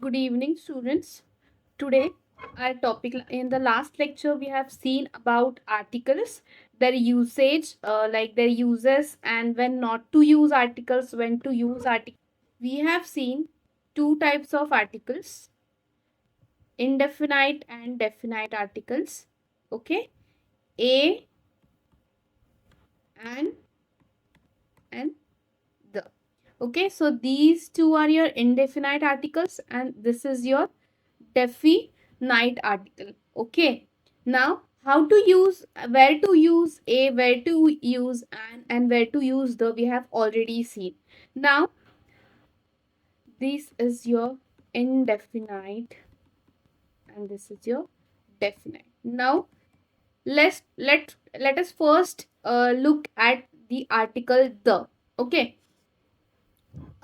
Good evening, students. Today, our topic in the last lecture, we have seen about articles, their usage, like their uses, and when not to use articles, when to use articles. We have seen two types of articles, indefinite and definite articles. Okay, a and and the. Okay, so these two are your indefinite articles, and this is your definite article. Okay, now how to use, where to use a, where to use and where to use the, we have already seen. Now this is your indefinite and this is your definite. Now let us first look at the article the. Okay,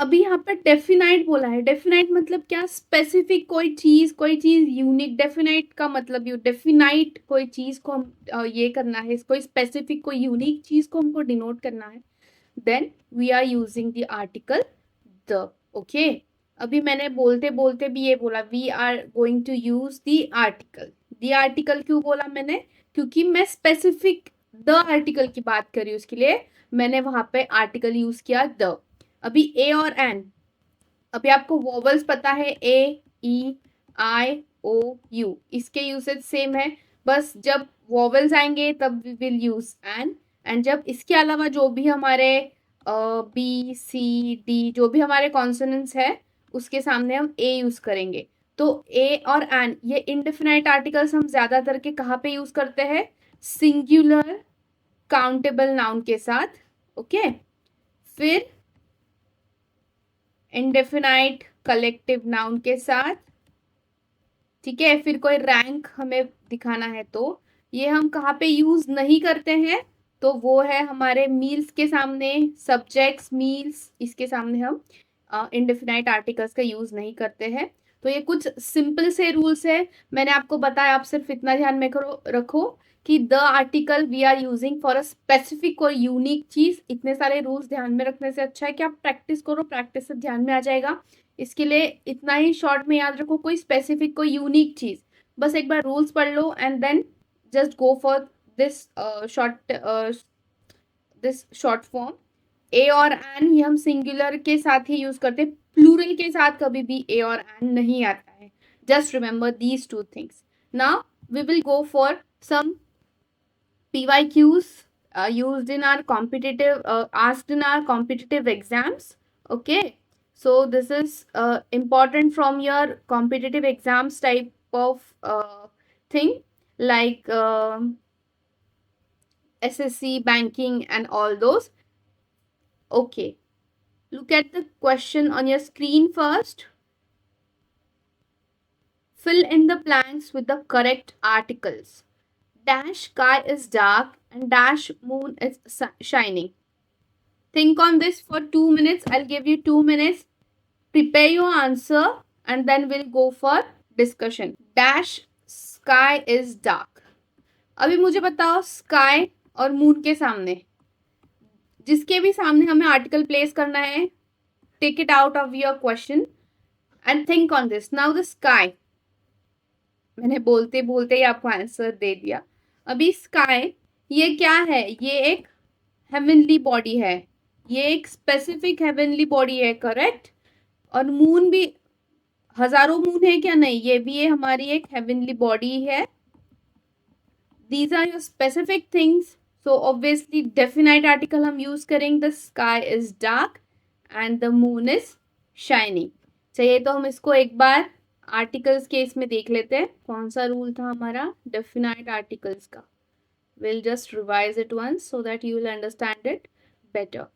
अभी यहाँ पर definite बोला है. Definite मतलब क्या? Specific कोई चीज unique. Definite का मतलब यू डेफिनाइट कोई चीज को हम ये करना है, कोई स्पेसिफिक कोई यूनिक चीज को हमको डिनोट करना है. Then we are using the article the. Okay, अभी मैंने बोलते बोलते भी ये बोला we are going to use the article. The article क्यों बोला मैंने? क्योंकि मैं स्पेसिफिक द आर्टिकल की बात कर रही हूँ, उसके लिए मैंने वहां पे आर्टिकल यूज किया द. अभी ए और एन, अभी आपको वोवल्स पता है, A E I O U, इसके यूसेज सेम है. बस जब वोवल्स आएंगे तब we will use an, and जब इसके अलावा जो भी हमारे बी सी डी जो भी हमारे कॉन्सोनेंट्स है उसके सामने हम ए यूज करेंगे. तो ए और एन ये इनडेफिनाइट आर्टिकल्स हम ज्यादातर के कहाँ पे यूज करते हैं? सिंगुलर काउंटेबल नाउन के साथ. ओके, फिर इंडेफिनाइट कलेक्टिव नाउन के साथ. ठीक है, फिर कोई रैंक हमें दिखाना है तो ये हम कहाँ पे यूज नहीं करते हैं? तो वो है हमारे मील्स के सामने, सब्जेक्ट्स मील्स, इसके सामने हम इंडेफिनाइट आर्टिकल्स का यूज नहीं करते हैं. तो ये कुछ सिंपल से रूल्स है, मैंने आपको बताया. आप सिर्फ इतना ध्यान में करो रखो कि the article we are using for a specific और यूनिक चीज. इतने सारे रूल्स ध्यान में रखने से अच्छा है कि आप प्रैक्टिस करो, प्रैक्टिस से ध्यान में आ जाएगा. इसके लिए इतना ही शॉर्ट में याद रखो, कोई स्पेसिफिक कोई यूनिक चीज, बस एक बार रूल्स पढ़ लो and then just go for this short this short form. A और एन ये हम सिंगुलर के साथ ही यूज करते हैं, प्लूरल के साथ कभी भी ए और एन नहीं आता है. Just remember these two things. Now we will go for some PYQs used in our competitive, asked in our competitive exams. Okay, so this is important from your competitive exams type of thing, like SSC, banking, and all those. Okay, look at the question on your screen first. Fill in the blanks with the correct articles. Dash sky is dark and dash moon is shining. Think on this for 2 minutes. I'll give you 2 minutes. Prepare your answer and then we'll go for discussion. Dash sky is dark. अभी मुझे बताओ, sky और moon के सामने, जिसके भी सामने हमें आर्टिकल प्लेस करना है, take it out of your question and think on this. Now the sky, मैंने बोलते बोलते ही आपको आंसर दे दिया. अभी स्काई ये क्या है? ये एक हेवनली बॉडी है, ये एक स्पेसिफिक हेवनली बॉडी है, करेक्ट. और मून भी, हजारों मून है क्या? नहीं, ये भी ये हमारी एक हेवनली बॉडी है. These are your specific things. So obviously definite article हम यूज करेंगे, the sky is dark and the moon is shining. चलिए तो हम इसको एक बार आर्टिकल्स के इसमें देख लेते हैं. कौन सा रूल था हमारा डेफिनाइट आर्टिकल्स का? We'll just revise it once so that you will understand it better.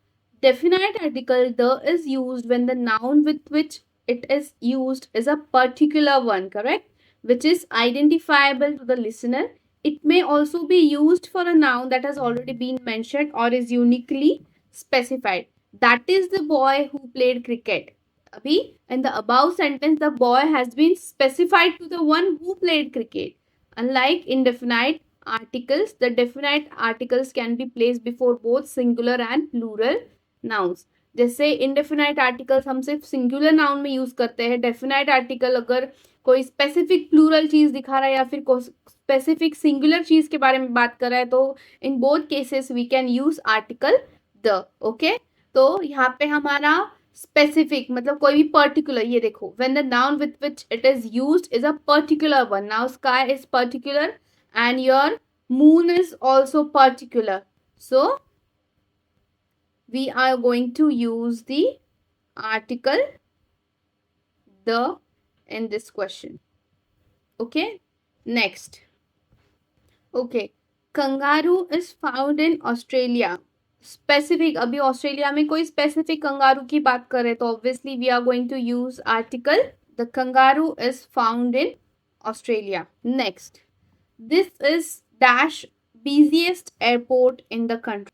Definite article the is used when the noun with which it is used is a particular one, correct? Which is identifiable to the listener. It may also be used for a noun that has already been mentioned or is uniquely specified. That is the boy who played cricket. Abhi, in the above sentence, the boy has been specified to the one who played cricket. Unlike indefinite articles, the definite articles can be placed before both singular and plural nouns. जैसे indefinite articles हम सिर्फ singular noun में use करते हैं. Definite article अगर कोई specific plural चीज दिखा रहा है या फिर कोई स्पेसिफिक सिंगुलर चीज के बारे में बात कर रहा है, तो in both cases we can use article the. Okay, तो यहाँ पे हमारा स्पेसिफिक मतलब कोई भी पर्टिकुलर, ये देखो, when the noun with which it is used is a particular one. Now sky is particular and your moon is also particular, so we are going to use the article the in this question. Okay, next. Okay, kangaroo is found in Australia. Specific, अभी Australia में कोई specific kangaroo की बात करें तो obviously we are going to use article the. Kangaroo is found in Australia. Next, this is dash busiest airport in the country.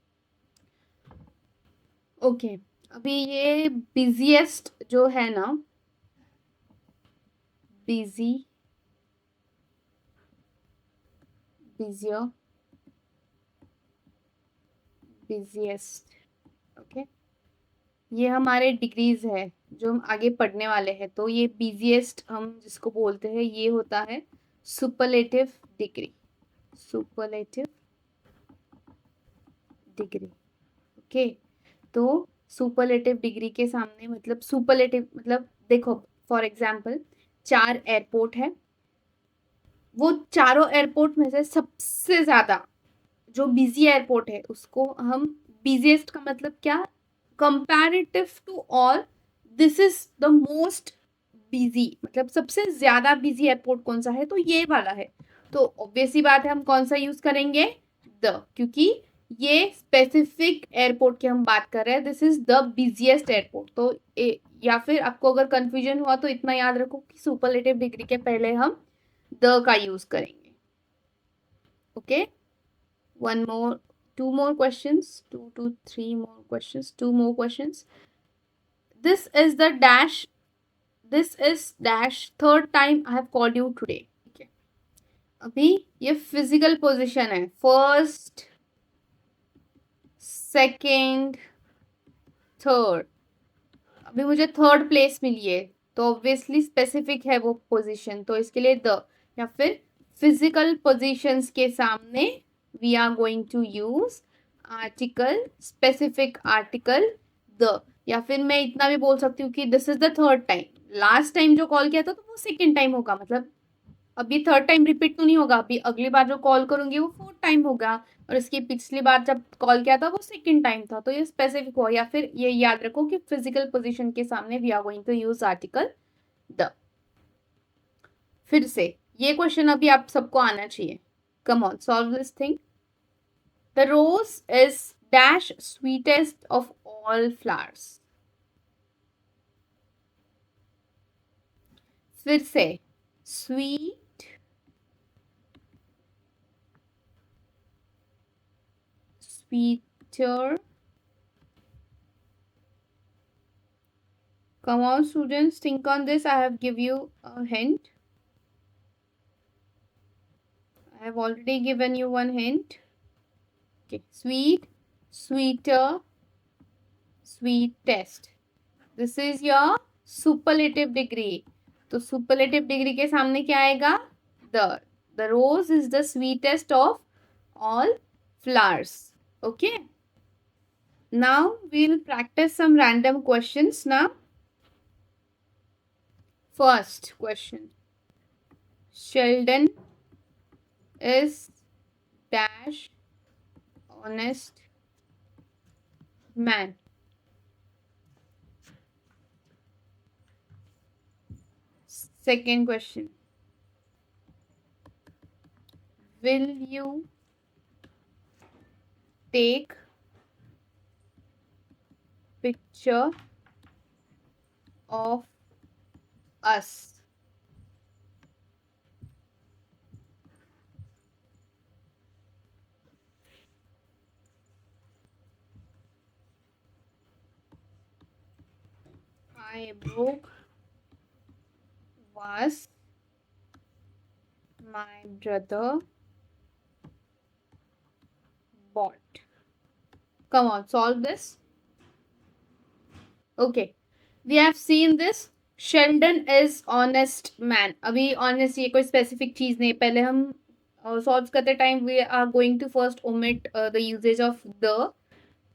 Okay, अभी ये busiest जो है ना, busy, busier, busiest. ओके, ये हमारे डिग्रीज है जो हम आगे पढ़ने वाले हैं. तो ये busiest हम जिसको बोलते हैं ये होता है superlative degree. Superlative degree. Okay, तो सुपरलेटिव डिग्री के सामने मतलब सुपरलेटिव मतलब देखो, फॉर एग्जाम्पल 4 एयरपोर्ट है, वो चारों एयरपोर्ट में से सबसे ज्यादा जो बिजी एयरपोर्ट है उसको हम बिजीएस्ट का मतलब क्या, comparative to all this is the most busy, मतलब सबसे ज्यादा बिजी एयरपोर्ट कौन सा है, तो ये वाला है. तो ऑब्वियसली बात है हम कौन सा यूज करेंगे, द, क्योंकि ये स्पेसिफिक एयरपोर्ट की हम बात कर रहे हैं. This is the busiest airport. तो या फिर आपको अगर कंफ्यूजन हुआ तो इतना याद रखो कि सुपरलेटिव डिग्री के पहले हम द का यूज करेंगे. Okay, one more, two more questions, 2 to 3 more questions, 2 more questions. This is the dash, this is dash third time I have called you today. Okay, अभी ये फिजिकल पोजीशन है, first, second, third. अभी मुझे third place मिली है तो obviously specific है वो position, तो इसके लिए द, या फिर फिजिकल पोजीशंस के सामने we are going to use article, specific article the. या फिर मैं इतना भी बोल सकती हूँ कि this is the third time. Last time जो कॉल किया था तो वो सेकेंड टाइम होगा, मतलब अभी थर्ड टाइम रिपीट तो नहीं होगा, अभी अगली बार जो कॉल करूंगी वो फोर्थ टाइम होगा, और इसकी पिछली बार जब कॉल किया था वो सेकेंड टाइम था, तो ये स्पेसिफिक हुआ. या फिर ये याद रखो कि फिजिकल पोजीशन के सामने we are going to use article the. फिर से ये क्वेश्चन अभी आप सबको आना चाहिए. Come on, solve this thing. The rose is dash sweetest of all flowers. फिर से sweet, sweeter. Come on, students, think on this. I have give you a hint. I have already given you one hint. Okay, sweet, sweeter, sweetest. This is your superlative degree. तो superlative degree के सामने क्या आएगा, the. The rose is the sweetest of all flowers. Okay. Now we'll practice some random questions now. First question. Sheldon is dash honest man. Second question. Will you take picture of us? My book was my brother bought. Come on, solve this. Okay, we have seen this. Sheldon is honest man. अभी honest ये कोई specific चीज नहीं. पहले हम solve करते time we are going to first omit the usage of the,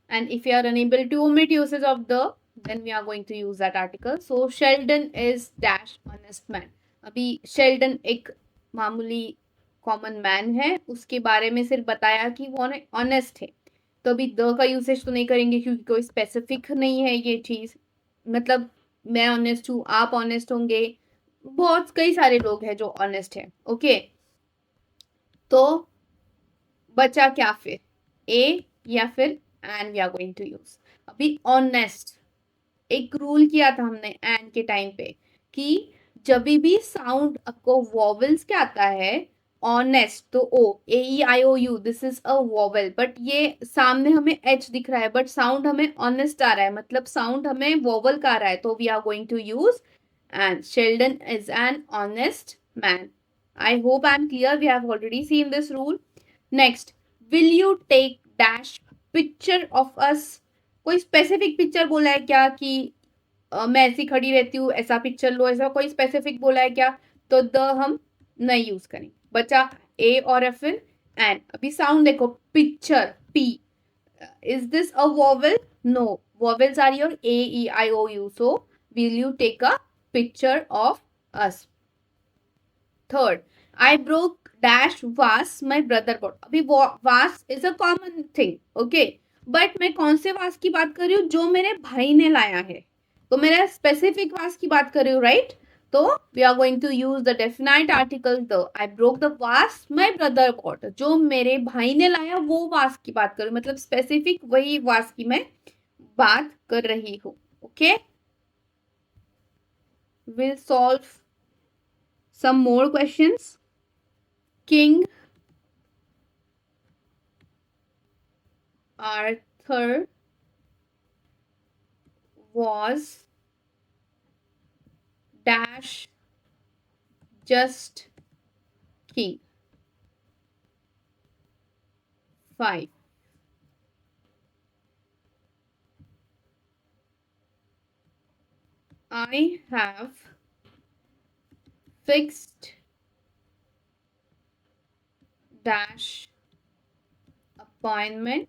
and if we are unable to omit usage of the, then we are going to use that article. So Sheldon is dash honest man. अभी Sheldon एक मामूली common man है, उसके बारे में सिर्फ बताया कि वो ऑनेस्ट है, तो अभी द का यूसेज तो नहीं करेंगे क्योंकि कोई स्पेसिफिक नहीं है ये चीज. मतलब मैं ऑनेस्ट हूँ, आप ऑनेस्ट होंगे, बहुत कई सारे लोग हैं जो ऑनेस्ट है. ओके, तो बचा क्या फिर, ए या फिर an we are going to use. अभी ऑनेस्ट एक रूल किया था हमने एंड के टाइम पे कि जब भी साउंड आपको वॉवल्स क्या आता है, ऑनेस्ट, तो O A E I O U, this is a vowel, but ये सामने हमें एच दिख रहा है बट साउंड हमें ऑनेस्ट आ रहा है, मतलब साउंड हमें वॉवल का आ रहा है, तो we are going to use an. Sheldon is an honest man. I hope I am clear. We have already seen this rule. Next, will you take dash picture of us. कोई specific picture बोला है क्या कि मैं ऐसी खड़ी रहती हूँ, ऐसा पिक्चर लो, ऐसा कोई स्पेसिफिक बोला है क्या, तो द हम नहीं यूज करेंगे. बचा ए और एफ इन एन. अभी साउंड देखो, picture P, is this a vowel? No, vowels are your A E I O U, so will you take a picture of us. Third, I broke dash vase my brother bought. अभी vase is a common thing, okay, but मैं कौन से वास की बात कर रही हूँ, जो मेरे भाई ने लाया है, तो मेरा स्पेसिफिक वास की बात कर रही हूँ, राइट? तो we are going to use the definite article the. I broke the vase my brother bot, जो मेरे भाई ने लाया वो वास की बात कर रही हूँ, मतलब स्पेसिफिक वही वास की मैं बात कर रही हूँ. Okay, will solve some more questions. King Arthur was dash just king. 5. I have fixed dash appointment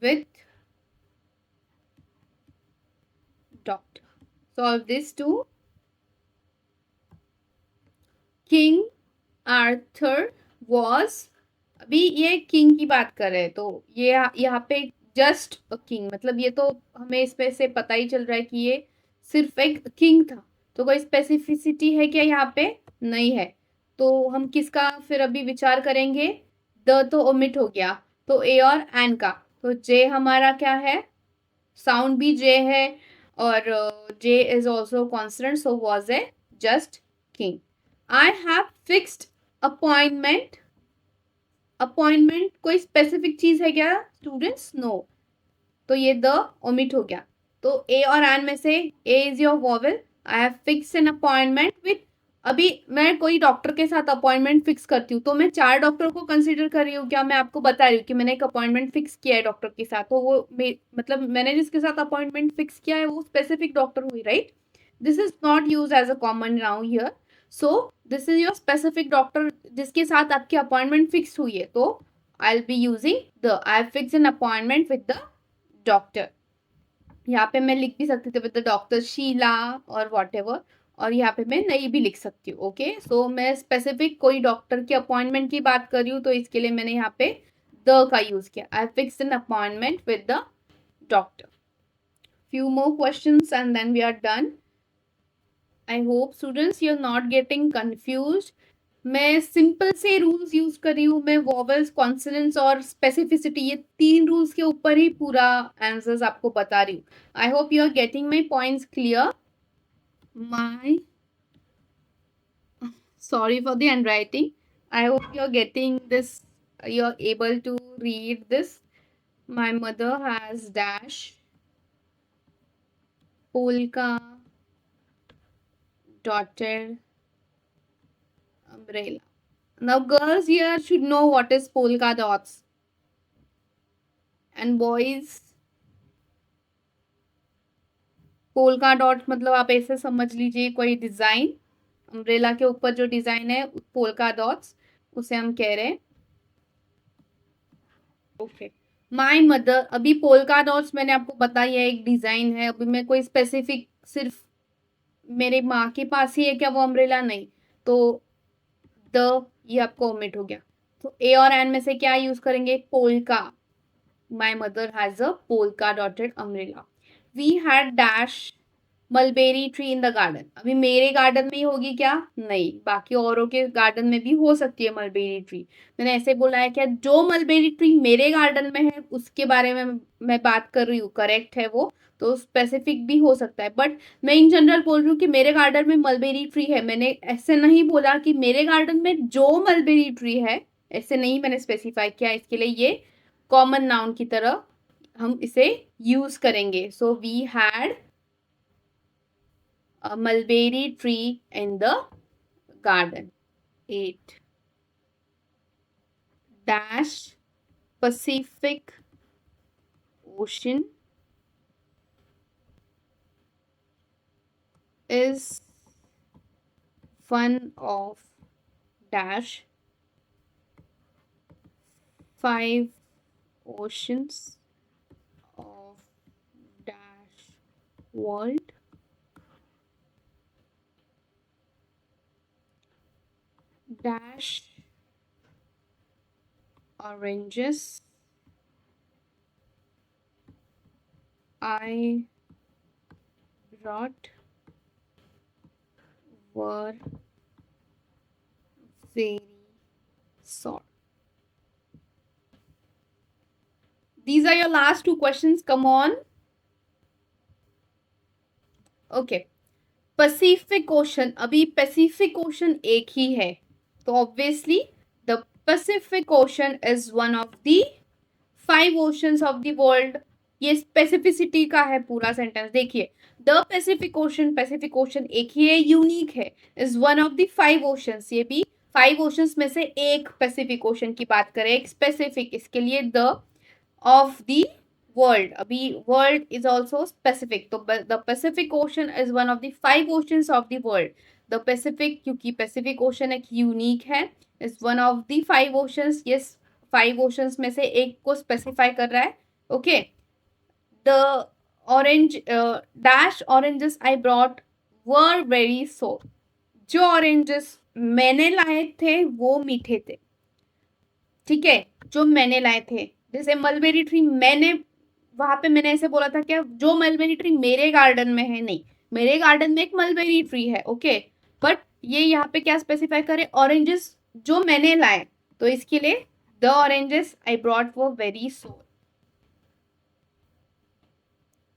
with doctor. Solve this too. King Arthur was, अभी ये किंग की बात कर रहे हैं, तो ये यहाँ पे जस्ट किंग, मतलब ये तो हमें इस पे से पता ही चल रहा है कि ये सिर्फ एक किंग था, तो कोई स्पेसिफिसिटी है क्या यहाँ पे? नहीं है. तो हम किसका फिर अभी विचार करेंगे? द तो ओमिट हो गया, तो ए और एन का. तो जे हमारा क्या है, साउंड भी जे है और J is also constant, so was a just king. I have fixed appointment. Appointment कोई स्पेसिफिक चीज है क्या स्टूडेंट्स? नो, तो ये द ओमिट हो गया. तो ए और एन में से A is your vowel. I have fix an appointment with. अभी मैं कोई डॉक्टर के साथ अपॉइंटमेंट फिक्स करती हूँ, तो मैं 4 डॉक्टर को कंसीडर कर रही हूँ क्या? मैं आपको बता रही हूँ कि मैंने एक अपॉइंटमेंट फिक्स किया है डॉक्टर के साथ, तो वो मतलब मैंने जिसके साथ अपॉइंटमेंट फिक्स किया है वो स्पेसिफिक डॉक्टर हुई, right? This is not use as a common noun here. So this is your specific doctor जिसके साथ आपकी अपॉइंटमेंट फिक्स हुई है, तो I'll be using the. I have fixed an appointment with the doctor. यहाँ पे मैं लिख भी सकती थी विद द डॉक्टर शीला और वॉट एवर, और यहाँ पे मैं नहीं भी लिख सकती हूँ. ओके, सो मैं स्पेसिफिक कोई डॉक्टर की अपॉइंटमेंट की बात कर रही हूँ, तो इसके लिए मैंने यहाँ पे द का यूज किया. I fixed an appointment with the doctor. Few more questions and then we are done. I hope students you are not getting confused. मैं सिंपल से रूल्स यूज कर रही हूँ. मैं वॉवल्स, कॉन्सोनेंट्स और स्पेसिफिसिटी, ये 3 रूल्स के ऊपर ही पूरा आंसर्स आपको बता रही हूँ. I hope you are getting my points clear. My sorry for the handwriting. I hope you are getting this, you are able to read this. My mother has dash polka dotted umbrella. Now girls here should know what is polka dots. And boys polka dot मतलब आप ऐसे समझ लीजिए कोई design, umbrella के ऊपर जो design है पोल्का डॉट्स, उसे हम कह रहे हैं। ओके, माई मदर, अभी पोल्का डॉट्स मैंने आपको बताया एक डिजाइन है, अभी मैं कोई स्पेसिफिक सिर्फ मेरे माँ के पास ही है क्या वो अम्ब्रेला, नहीं, तो द ये आपको ओमिट हो गया। तो ए और एन में से क्या यूज करेंगे, polka, my mother has a polka dotted umbrella. We had dash mulberry tree in the garden, अभी मेरे गार्डन में ही होगी क्या, नहीं, बाकी औरों के गार्डन में भी हो सकती है मलबेरी ट्री। मैंने ऐसे बोला है क्या, जो मलबेरी ट्री मेरे गार्डन में है उसके बारे में मैं बात कर रही हूँ, करेक्ट है वो, तो स्पेसिफिक भी हो सकता है, बट मैं इन जनरल बोल रही हूँ कि मेरे गार्डन में मलबेरी ट्री है। मैंने ऐसे नहीं बोला कि मेरे गार्डन में जो मलबेरी ट्री है, ऐसे नहीं मैंने स्पेसिफाई किया, इसके लिए ये कॉमन नाउन की तरह हम इसे यूज करेंगे। So we had a mulberry tree in the garden. 8 dash Pacific Ocean is one of dash 5 oceans of dash world. Dash oranges I brought were very sour. These are your last two questions. Come on. Okay. Pacific ocean, अभी Pacific ocean एक ही है, तो obviously the Pacific ocean is one of the 5 oceans of the world. ये specificity का है पूरा sentence, देखिए, the Pacific ocean एक ही है, यूनिक है, is one of the 5 oceans, ये भी 5 ओशंस में से एक पैसिफिक ओशन की बात करें, एक स्पेसिफिक, इसके लिए द ऑफ द world, अभी world is also specific, तो the Pacific Ocean is one of the 5 oceans of the world. the Pacific, क्योंकि Pacific Ocean एक यूनिक है, is one of the 5 oceans, yes, 5 oceans में से एक को specify कर रहा है। Okay, the orange dash oranges I brought were very sour, जो ऑरेंजेस मैंने लाए थे वो मीठे थे, ठीक है, जो मैंने लाए थे, जैसे मलबेरी ट्री मैंने, वहां पे मैंने ऐसे बोला था क्या, जो मलबेरी ट्री मेरे गार्डन में है, नहीं, मेरे गार्डन में एक मलबेरी ट्री है, ओके, बट ये यहाँ पे क्या स्पेसिफाई करे, ऑरेंजेस जो मैंने लाए, तो इसके लिए द ऑरेंजेस आई ब्रॉट वो वेरी सोर।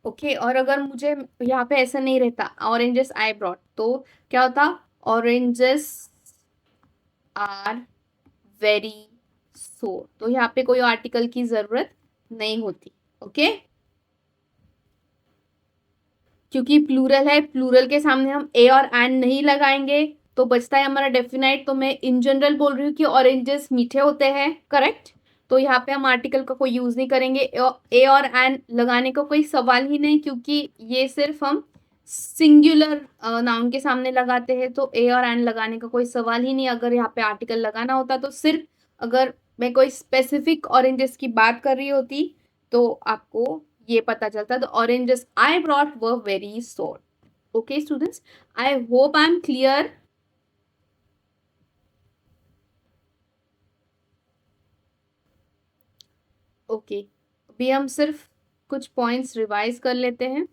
ओके, और अगर मुझे यहाँ पे ऐसा नहीं रहता ऑरेंजेस आई ब्रॉट, तो क्या होता, ऑरेंजेस आर वेरी सोर, तो यहाँ पे कोई आर्टिकल की जरूरत नहीं होती। ओके, क्योंकि प्लूरल है, प्लूरल के सामने हम ए और एन नहीं लगाएंगे, तो बचता है हमारा डेफिनाइट, तो मैं इन जनरल बोल रही हूँ कि ऑरेंजेस मीठे होते हैं, करेक्ट, तो यहाँ पे हम आर्टिकल का कोई यूज नहीं करेंगे, ए और एन लगाने का कोई सवाल ही नहीं, क्योंकि ये सिर्फ हम सिंगुलर नाउन के सामने लगाते हैं, तो ए और एन लगाने का कोई सवाल ही नहीं। अगर यहाँ पे आर्टिकल लगाना होता तो सिर्फ अगर मैं कोई स्पेसिफिक ऑरेंजेस की बात कर रही होती तो आपको ये पता चलता, the oranges I brought were very sour. Okay students, I hope I am clear. Okay, अभी हम सिर्फ कुछ पॉइंट्स रिवाइज कर लेते हैं।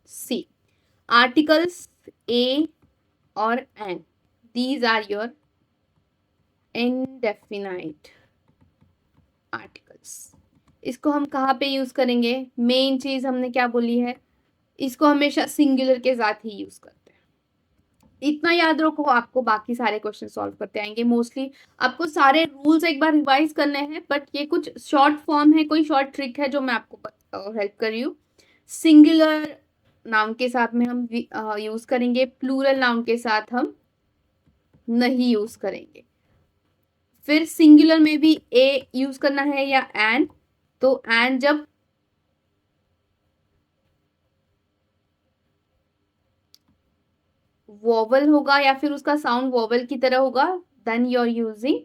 सी, आर्टिकल्स ए और an, these are your indefinite articles. इसको हम कहाँ पे यूज करेंगे, मेन चीज हमने क्या बोली है, इसको हमेशा सिंगुलर के साथ ही यूज करते हैं, इतना याद रखो, आपको बाकी सारे क्वेश्चन सॉल्व करते आएंगे। मोस्टली आपको सारे रूल्स एक बार रिवाइज करने हैं, बट ये कुछ शॉर्ट फॉर्म है, कोई शॉर्ट ट्रिक है जो मैं आपको हेल्प कर रही हूँ। सिंगुलर नाउन के साथ में हम यूज करेंगे, प्लूरल नाउन के साथ हम नहीं यूज करेंगे। फिर सिंगुलर में भी ए यूज करना है या एन, तो एन जब वोवल होगा या फिर उसका साउंड वोवल की तरह होगा, then you are using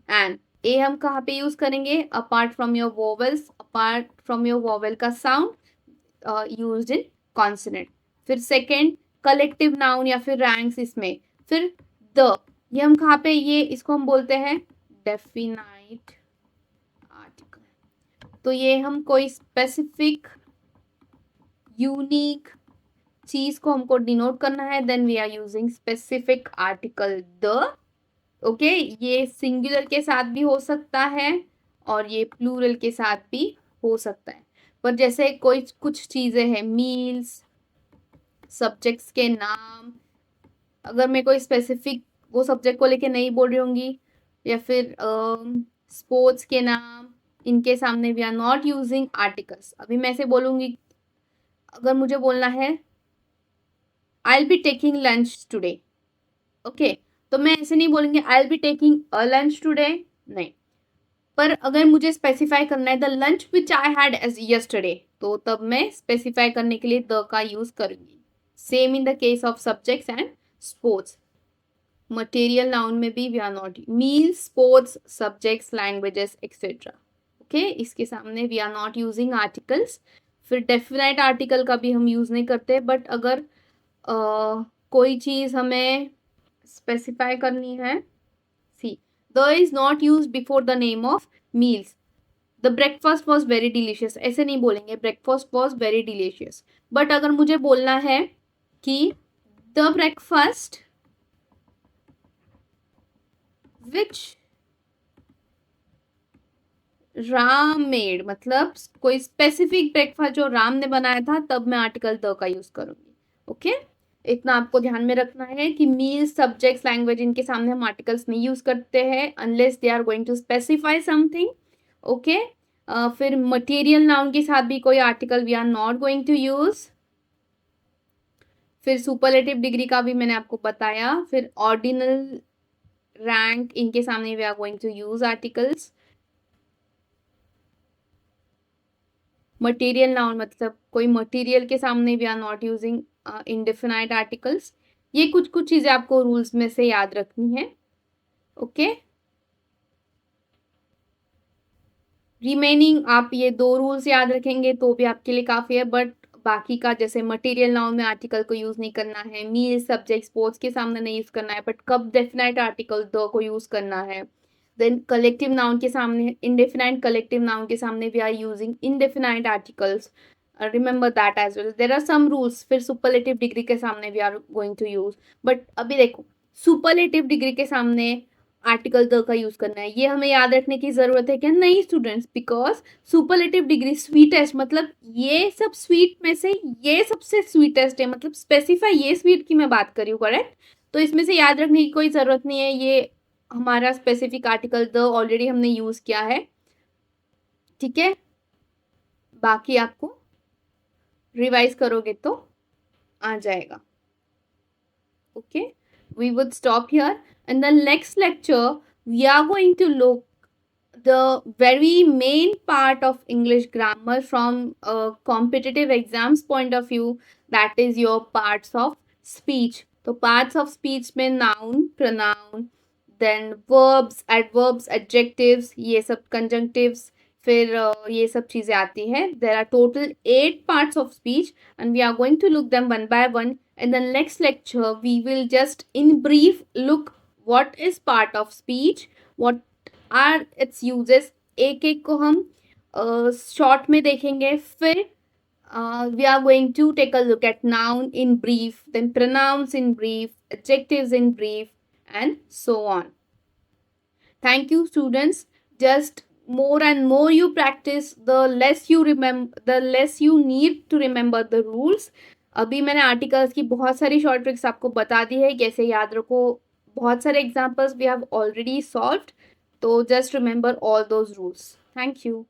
an. A हम कहाँ पे यूज करेंगे? Apart from your vowels, apart from your vowel का साउंड यूज्ड इन कॉन्सोनेंट। फिर सेकेंड कलेक्टिव नाउन या फिर रैंक्स इसमें। फिर द, ये हम कहाँ पे, ये इसको हम बोलते हैं डेफिनाइट आर्टिकल। तो ये हम कोई स्पेसिफिक यूनिक चीज को हमको डिनोट करना है, then we are using specific article the. Okay, ये सिंगुलर के साथ भी हो सकता है और ये प्लूरल के साथ भी हो सकता है। पर जैसे कोई कुछ चीजें हैं, मील्स, सब्जेक्ट्स के नाम, अगर मैं कोई स्पेसिफिक वो सब्जेक्ट को लेके नहीं बोल रही होंगी, या फिर स्पोर्ट्स के नाम, इनके सामने we are not using articles. अभी मैं ऐसे बोलूंगी, अगर मुझे बोलना है I will be taking lunch today, okay, तो मैं ऐसे नहीं बोलूंगी I will be taking a lunch today, नहीं। पर अगर मुझे स्पेसिफाई करना है the lunch which I had as yesterday, तो तब मैं स्पेसिफाई करने के लिए द का यूज करूंगी। Same in the case of subjects and sports. Material noun में भी we are not meal, sports, subjects, languages etcetera. Okay, इसके सामने we are not using articles. फिर डेफिनाइट आर्टिकल का भी हम यूज नहीं करते, बट अगर कोई चीज हमें स्पेसिफाई करनी है, see the is not use before the name of meals. The breakfast was very delicious, ऐसे नहीं बोलेंगे breakfast was very delicious. But अगर मुझे बोलना है कि the breakfast which Ram made, मतलब कोई स्पेसिफिक ब्रेकफास्ट जो राम ने बनाया था, तब मैं आर्टिकल द का यूज करूंगी। ओके, इतना आपको ध्यान में रखना है कि मील, सब्जेक्ट्स, लैंग्वेज, इनके सामने हम आर्टिकल्स नहीं यूज करते हैं unless they are going to specify something. Okay, फिर मटेरियल नाउन के साथ भी कोई article we are not going to use. फिर सुपरलेटिव डिग्री का भी मैंने आपको बताया। फिर ऑर्डिनल, रैंक, इनके सामने we are going to use articles. Material noun मतलब कोई मटेरियल के सामने we are not using indefinite articles. ये कुछ कुछ चीजें आपको रूल्स में से याद रखनी है। ओके, रिमेनिंग आप ये 2 रूल्स याद रखेंगे तो भी आपके लिए काफी है, बट बाकी का जैसे मटेरियल नाउन में आर्टिकल को यूज नहीं करना है, मील, सब्जेक्ट, स्पोर्ट्स के सामने नहीं यूज करना है, बट कब डेफिनाइट आर्टिकल द को यूज करना है। देन कलेक्टिव नाउन के सामने, इंडेफिनाइट कलेक्टिव नाउन के सामने we are using indefinite articles, remember that as well. There are some rules. फिर सुपरलेटिव डिग्री के सामने we are going to use, but अभी देखो सुपरलेटिव डिग्री के सामने आर्टिकल द का यूज करना है, ये हमें याद रखने की जरूरत है क्या? नहीं students, because superlative degree sweetest, मतलब ये सब स्वीट में से ये सबसे स्वीटेस्ट है, मतलब स्पेसिफाई ये स्वीट की मैं बात कर रही हूँ, करेक्ट? तो इसमें से याद रखने की कोई जरूरत नहीं है, ये हमारा स्पेसिफिक आर्टिकल द ऑलरेडी हमने यूज किया है। ठीक है, बाकी आपको रिवाइज करोगे तो आ जाएगा। Okay, we would stop here. In the next lecture we are going to look the very main part of English grammar from a competitive exams point of view, that is your parts of speech. तो parts of speech में noun, pronoun, then verbs, adverbs, adjectives, ये सब conjunctives, फिर ये सब चीजें आती हैं। There are total 8 parts of speech and we are going to look them one by one. In the next lecture we will just in brief look what is part of speech, what are its uses, एक एक को हम short में देखेंगे। फिर we are going to take a look at noun in brief, then pronouns in brief, adjectives in brief, and so on. Thank you students. Just more and more you practice, the less you remember, the less you need to remember the rules. अभी मैंने articles की बहुत सारी short tricks आपको बता दी है, कैसे याद रखो। बहुत सारे examples we have already solved, तो just remember all those rules. Thank you.